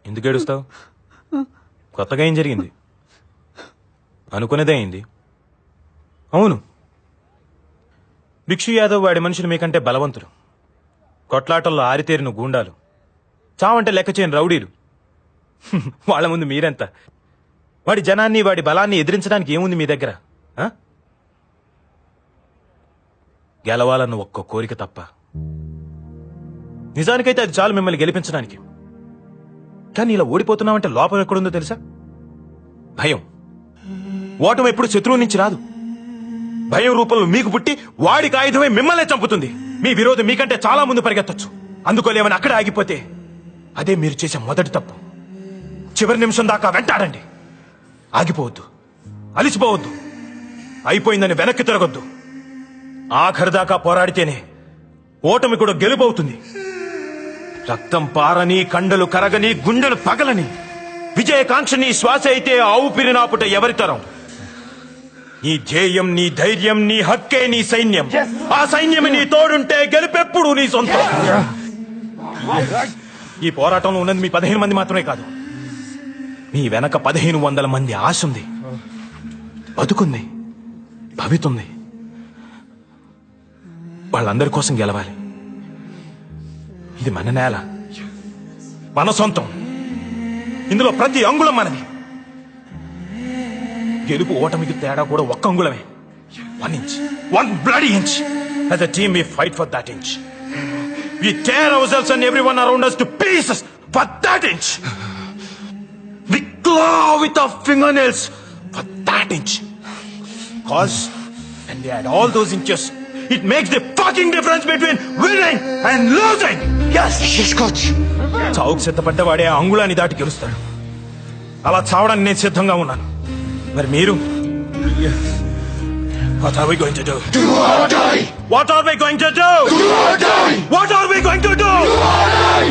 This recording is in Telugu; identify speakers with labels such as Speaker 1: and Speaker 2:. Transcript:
Speaker 1: ఎందుకు ఏడుస్తావు? కొత్తగా ఏం జరిగింది? అనుకునేదే అయింది. అవును, భిక్షు యాదవ్ వాడి మనుషులు మీకంటే బలవంతులు, కొట్లాటల్లో ఆరితేరిన గూండాలు, చావంటే లెక్క చేయని రౌడీలు. వాళ్ళ ముందు మీరెంత? వాడి జనాన్ని వాడి బలాన్ని ఎదిరించడానికి ఏముంది మీ దగ్గర? గెలవాలన్న ఒక్క కోరిక తప్ప. నిజానికైతే అది చాలు మిమ్మల్ని గెలిపించడానికి. కానీ ఇలా ఓడిపోతున్నామంటే లోపం ఎక్కడుందో తెలుసా? భయం. ఓటమి ఎప్పుడు శత్రువు నుంచి రాదు, భయం రూపంలో మీకు పుట్టి వాడికి ఆయుధమై మిమ్మల్నే చంపుతుంది. మీ విరోధి మీకంటే చాలా ముందు పరిగెత్తొచ్చు. అందుకోలేమని అక్కడే ఆగిపోతే అదే మీరు చేసే మొదటి తప్పు. చివరి నిమిషం దాకా వెంటాడండి. ఆగిపోవద్దు, అలిసిపోవద్దు, అయిపోయిందని వెనక్కి తిరగొద్దు. ఆఖరి దాకా పోరాడితేనే ఓటమి కూడా గెలుపవుతుంది. రక్తం పారని, కండలు కరగని, గుండెలు పగలని విజయకాంక్షని శ్వాస అయితే ఆ ఊపిరి నాపుట ఎవరితరం? నీ ధ్యేయం, నీ ధైర్యం, నీ హక్కే నీ సైన్యం. ఆ సైన్యం నీ తోడుంటే గెలుపెప్పుడు నీ సొంతం. ఈ పోరాటంలో ఉన్నది మీ 15 మంది మాత్రమే కాదు, మీ వెనక 1500 మంది ఆశ ఉంది, బతుకుంది, భవితుంది. వాళ్ళందరి కోసం గెలవాలి. ఇది మన నేల, మన సొంతం. ఇందులో ప్రతి అంగుళం మనది. గెలుపు ఓటమికి తేడా కూడా ఒక్క అంగుళమే. 1 inch, 1 bloody inch. As a team we fight for that inch. We tear ourselves and everyone around us to pieces for that inch. We claw with our fingernails for that inch. Cause when we add all those inches, it makes the fucking difference between winning and losing. Yes, coach. చావుకు సిద్ధపడ్డవాడే ఆ అంగుళాన్ని దాటి గెలుస్తాడు. అలా చావడానికి నేను సిద్ధంగా ఉన్నాను. మరి మీరు? What are we going to do? Do or die. What are we going to do? Do or die. What are we going to do? Do or die.